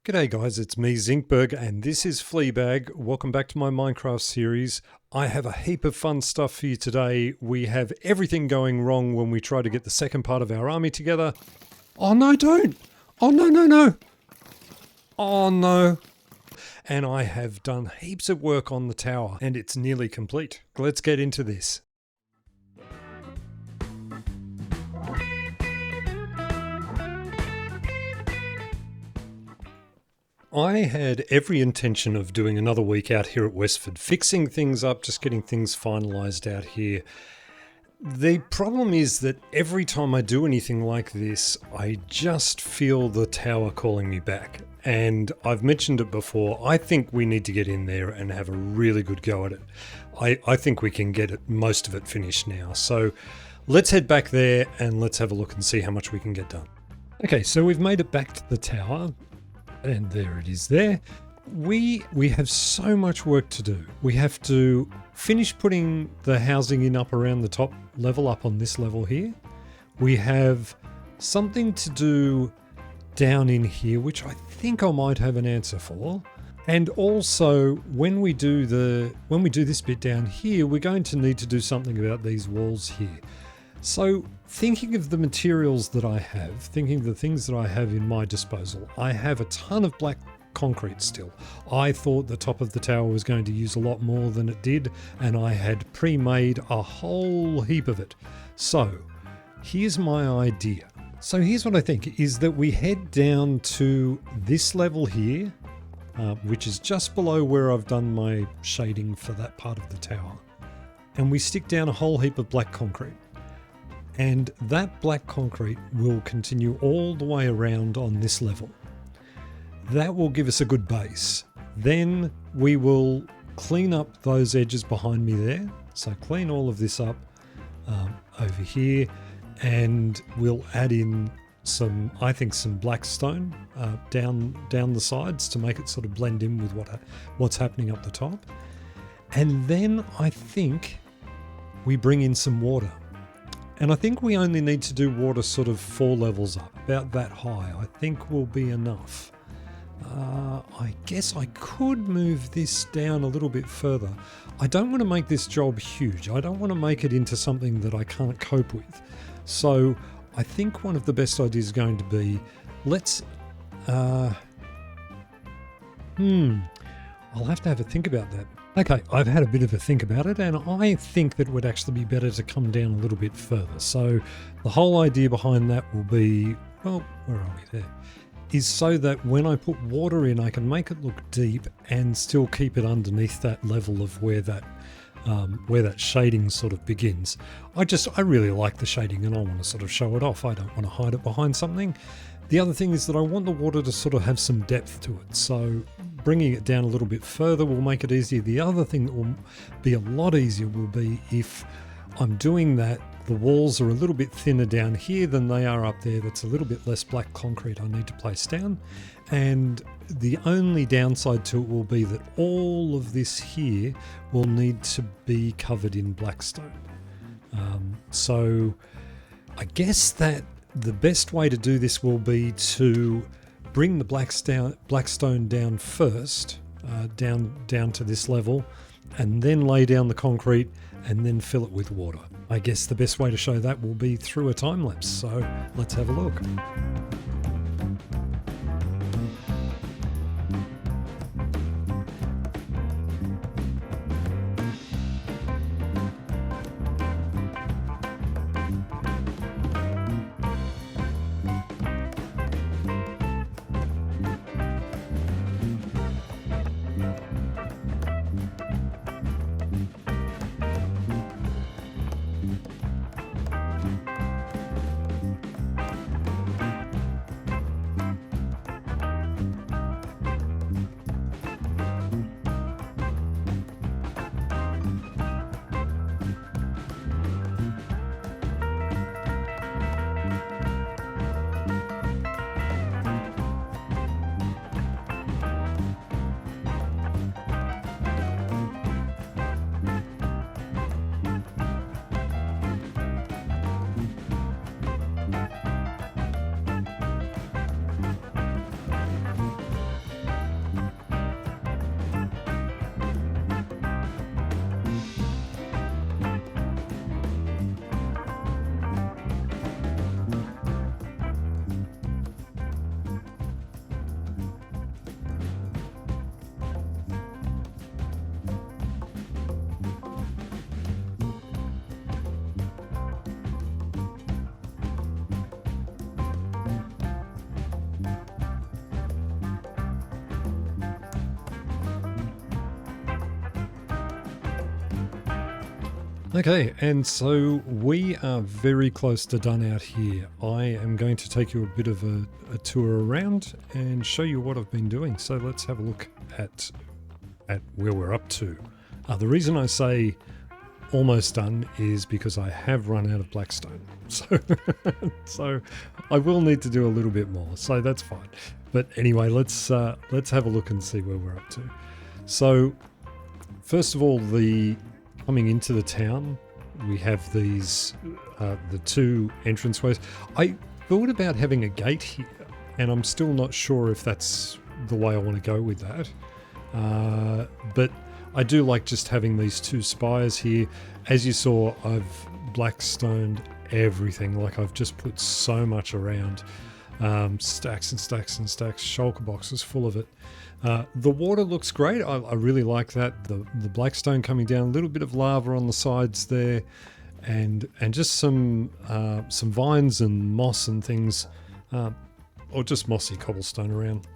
G'day guys, it's me Eggberg and this is Fleabag. Welcome back to my Minecraft series. I have a heap of fun stuff for you today. We have everything going wrong when we try to get the second part of our army together. Oh no, don't! Oh no! Oh no! And I have done heaps of work on the tower and it's nearly complete. Let's get into this. I had every intention of doing another week out here at Westford, fixing things up, just getting things finalised out here. The problem is that every time I do anything like this, I just feel the tower calling me back. And I've mentioned it before, I think we need to get in there and have a really good go at it. I think we can get most of it finished now. So let's head back there and let's have a look and see how much we can get done. Okay, so we've made it back to the tower. And there it is there. We have so much work to do. We have to finish putting the housing in up around the top level, up on this level here. We have something to do down in here, which I think I might have an answer for. And also when we do this bit down here, we're going to need to do something about these walls here. So thinking of the materials that I have, thinking of the things that I have in my disposal, I have a ton of black concrete still. I thought the top of the tower was going to use a lot more than it did, and I had pre-made a whole heap of it. So here's my idea. So here's what I think, is that we head down to this level here, which is just below where I've done my shading for that part of the tower. And we stick down a whole heap of black concrete. And that black concrete will continue all the way around on this level. That will give us a good base. Then we will clean up those edges behind me there. So clean all of this up over here, and we'll add in some black stone down the sides to make it sort of blend in with what's happening up the top. And then I think we bring in some water. And I think we only need to do water sort of 4 levels up, about that high. I think will be enough. I guess I could move this down a little bit further. I don't want to make this job huge. I don't want to make it into something that I can't cope with. So I think one of the best ideas is going to be, I'll have to have a think about that. Okay, I've had a bit of a think about it, and I think that it would actually be better to come down a little bit further. So the whole idea behind that will be, well, where are we there? Is so that when I put water in, I can make it look deep and still keep it underneath that level of where that shading sort of begins. I really like the shading and I want to sort of show it off. I don't want to hide it behind something. The other thing is that I want the water to sort of have some depth to it. So bringing it down a little bit further will make it easier. The other thing that will be a lot easier will be if I'm doing that, the walls are a little bit thinner down here than they are up there. That's a little bit less black concrete I need to place down. And the only downside to it will be that all of this here will need to be covered in blackstone. So I guess that the best way to do this will be to bring the blackstone down first, down to this level, and then lay down the concrete and then fill it with water. I guess the best way to show that will be through a time lapse. So let's have a look. Okay, and so we are very close to done out here. I am going to take you a bit of a tour around and show you what I've been doing. So let's have a look at where we're up to. The reason I say almost done is because I have run out of blackstone. So I will need to do a little bit more. So that's fine. But anyway, let's have a look and see where we're up to. So first of all, coming into the town, we have these the two entranceways. I thought about having a gate here, and I'm still not sure if that's the way I want to go with that. But I do like just having these two spires here. As you saw, I've blackstoned everything. Like, I've just put so much around. Stacks and stacks and stacks, shulker boxes full of it. The water looks great. I really like that. The blackstone coming down, a little bit of lava on the sides there, and just some vines and moss and things, or just mossy cobblestone around.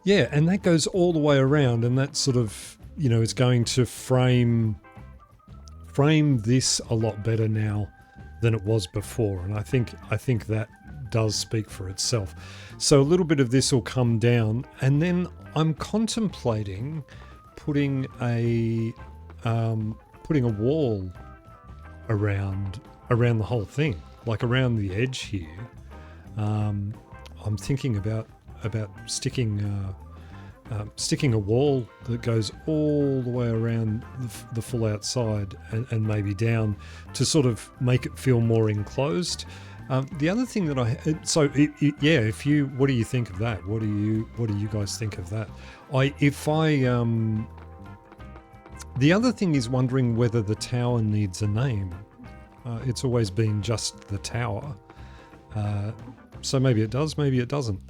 Yeah, and that goes all the way around, and that sort of, is going to frame this a lot better now than it was before, and I think that does speak for itself. So a little bit of this will come down, and then I'm contemplating putting a wall around the whole thing, like around the edge here. I'm thinking about sticking a wall that goes all the way around the full outside and maybe down to sort of make it feel more enclosed. The other thing that what do you think of that? What do you guys think of that? The other thing is wondering whether the tower needs a name. It's always been just the tower. So maybe it does, maybe it doesn't.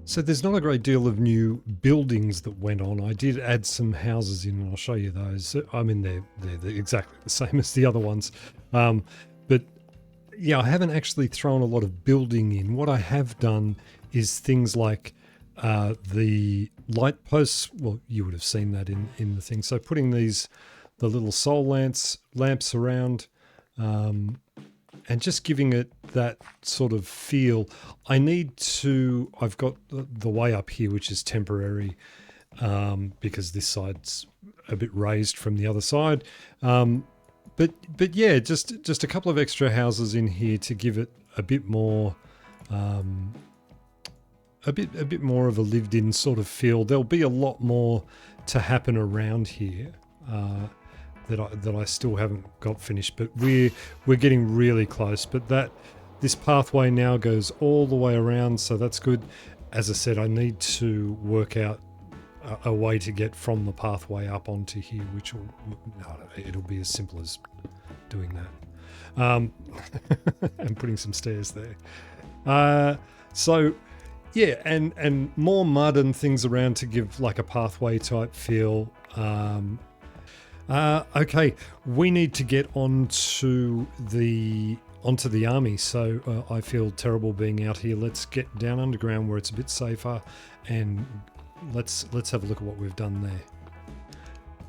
So there's not a great deal of new buildings that went on. I did add some houses in, and I'll show you those. I mean, they're exactly the same as the other ones. But yeah, I haven't actually thrown a lot of building in. What I have done is things like the light posts. Well, you would have seen that in the thing. So putting the little soul lamps around, and just giving it that sort of feel. I've got the way up here, which is temporary, because this side's a bit raised from the other side. But yeah, just a couple of extra houses in here to give it a bit more, a bit more of a lived-in sort of feel. There'll be a lot more to happen around here that I still haven't got finished, but we're getting really close. But this pathway now goes all the way around, so that's good. As I said, I need to work out a way to get from the pathway up onto here, which it'll be as simple as doing that, and putting some stairs there. So yeah, and more mud and things around to give like a pathway type feel. Okay, we need to get onto the army, so I feel terrible being out here. Let's get down underground where it's a bit safer, and let's have a look at what we've done there.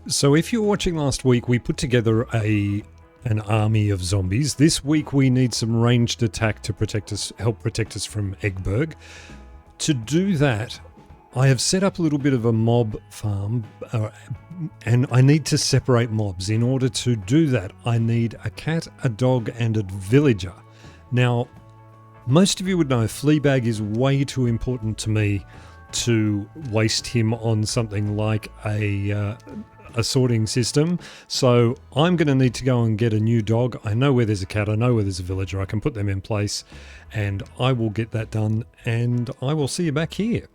So if you were watching last week, we put together an army of zombies. This week we need some ranged attack to help protect us from Eggberg. To do that, I have set up a little bit of a mob farm, and I need to separate mobs. In order to do that, I need a cat, a dog, and a villager. Now, most of you would know Fleabag is way too important to me to waste him on something like a sorting system. So I'm going to need to go and get a new dog. I know where there's a cat, I know where there's a villager, I can put them in place, and I will get that done, and I will see you back here.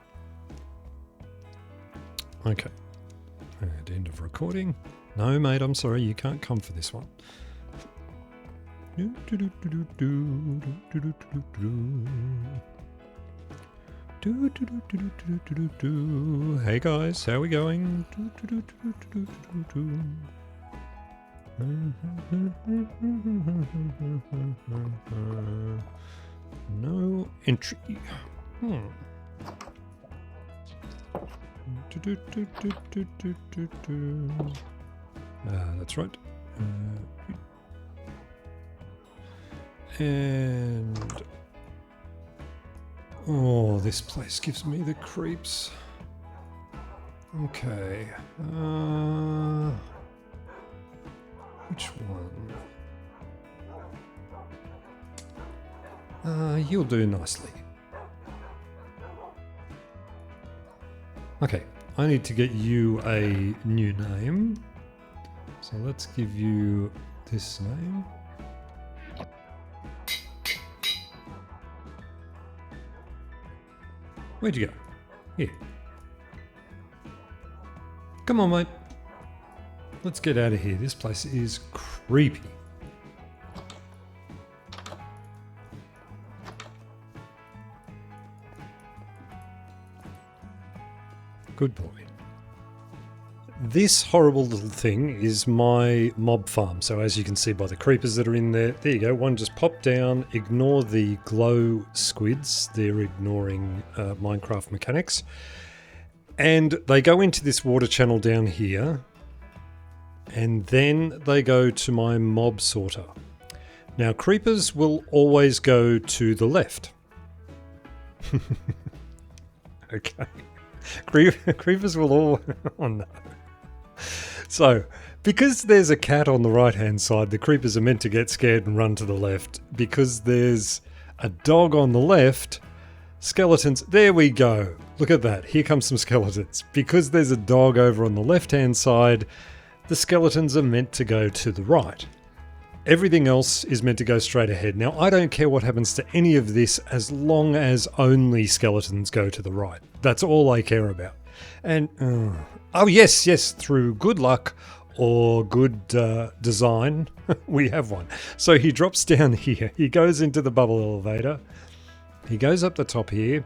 Okay, and end of recording. No, mate, I'm sorry, you can't come for this one. Hey guys, how are we going? No entry. That's right. And... oh, this place gives me the creeps. Okay. Which one? You'll do nicely. Okay, I need to get you a new name. So let's give you this name. Where'd you go? Here. Come on, mate. Let's get out of here. This place is creepy. Good boy. This horrible little thing is my mob farm. So as you can see by the creepers that are in there, there you go. One just popped down. Ignore the glow squids. They're ignoring Minecraft mechanics. And they go into this water channel down here. And then they go to my mob sorter. Now creepers will always go to the left. Okay. Creepers will all... oh no. So, because there's a cat on the right-hand side, the creepers are meant to get scared and run to the left. Because there's a dog on the left, skeletons... there we go. Look at that. Here comes some skeletons. Because there's a dog over on the left-hand side, the skeletons are meant to go to the right. Everything else is meant to go straight ahead. Now, I don't care what happens to any of this as long as only skeletons go to the right. That's all I care about. And, oh yes, through good luck or good design, we have one. So he drops down here. He goes into the bubble elevator. He goes up the top here.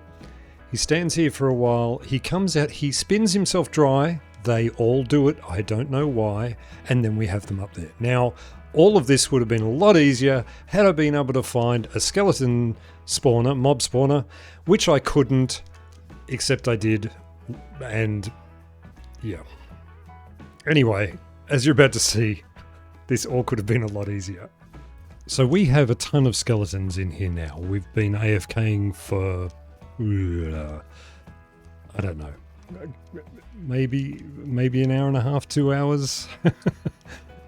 He stands here for a while. He comes out. He spins himself dry. They all do it. I don't know why. And then we have them up there. Now, all of this would have been a lot easier had I been able to find a skeleton spawner, mob spawner, which I couldn't, except I did. And yeah. Anyway, as you're about to see, this all could have been a lot easier. So we have a ton of skeletons in here now. We've been AFKing for, I don't know, maybe an hour and a half, 2 hours.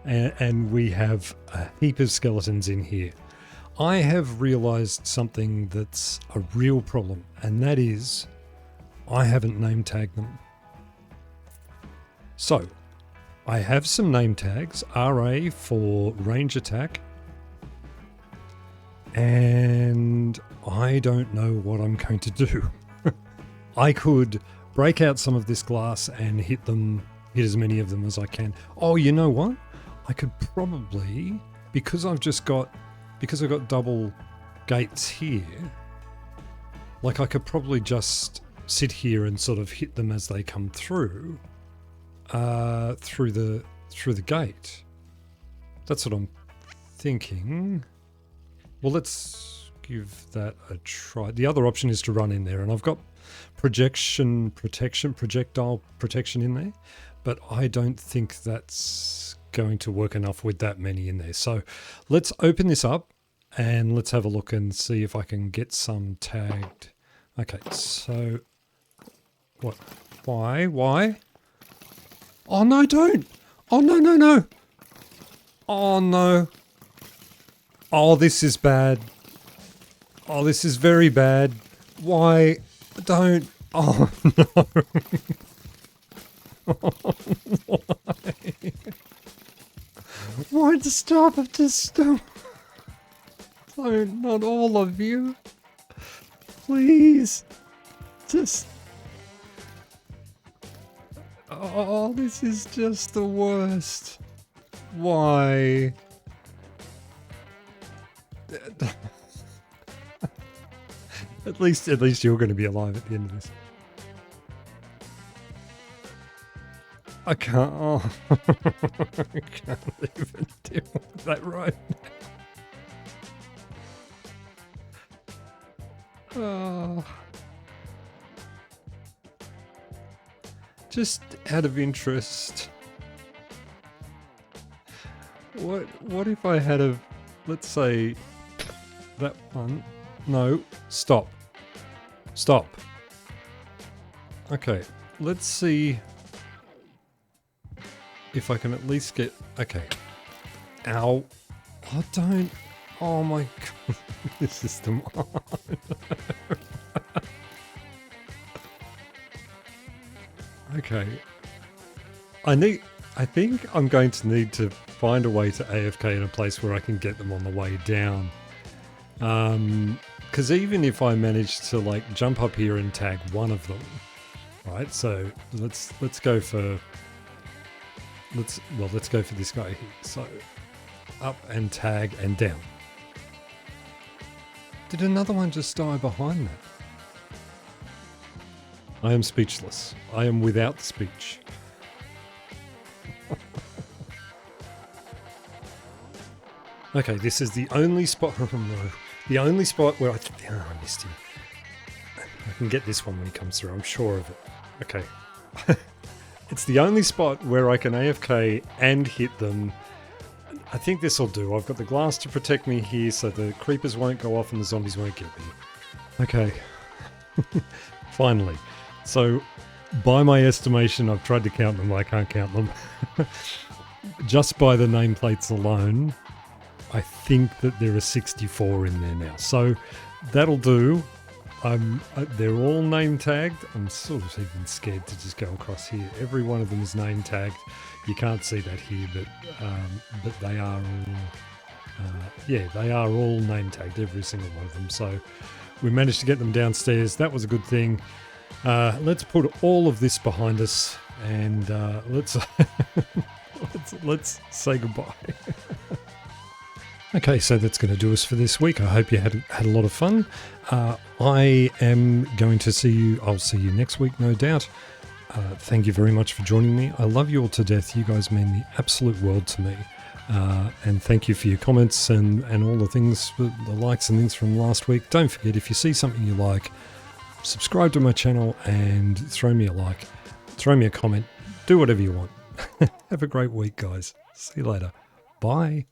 And we have a heap of skeletons in here. I have realized something that's a real problem, and that is I haven't name tagged them. So, I have some name tags, RA for range attack, and I don't know what I'm going to do. I could break out some of this glass and hit as many of them as I can. Oh, you know what? I could probably, because I've got double gates here, like I could probably just sit here and sort of hit them as they come through the gate. That's what I'm thinking. Well, let's give that a try. The other option is to run in there, and I've got projectile protection in there, but I don't think that's going to work enough with that many in there. So let's open this up and let's have a look and see if I can get some tagged. Okay, so what? Why? Oh no, don't! Oh no! Oh no! Oh, this is bad. Oh, this is very bad. Why? Don't. Oh no. Why? Why to stop it? Just stop. Don't, not all of you. Please. Just. Oh, this is just the worst. Why? At least you're going to be alive at the end of this. I can't. Oh, I can't even deal with that right now. Oh. Just out of interest, What if I had a, let's say, that one. No, stop. Stop. Okay, let's see if I can at least get, okay. Ow. Oh, don't. Oh my god. This is the Okay. I think I'm going to need to find a way to AFK in a place where I can get them on the way down. Because even if I manage to like jump up here and tag one of them, right? So let's go for let's go for this guy here. So up and tag and down. Did another one just die behind that? I am speechless. I am without speech. Okay, this is the only spot. Oh no, the only spot where I missed him. I can get this one when he comes through. I'm sure of it. Okay, it's the only spot where I can AFK and hit them. I think this will do. I've got the glass to protect me here, so the creepers won't go off and the zombies won't get me. Okay, finally. So, by my estimation, I've tried to count them. I can't count them. Just by the nameplates alone, I think that there are 64 in there now. So that'll do. They're all name tagged. I'm sort of even scared to just go across here. Every one of them is name tagged. You can't see that here, but they are all, yeah, they are all name tagged, every single one of them. So we managed to get them downstairs. That was a good thing. Let's put all of this behind us and let's let's say goodbye. Okay, so that's going to do us for this week. I hope you had a lot of fun. I am going to see you. I'll see you next week, no doubt. Thank you very much for joining me. I love you all to death. You guys mean the absolute world to me. And thank you for your comments and all the things, the likes and things from last week. Don't forget, if you see something you like, subscribe to my channel and throw me a like, throw me a comment, do whatever you want. Have a great week, guys. See you later. Bye.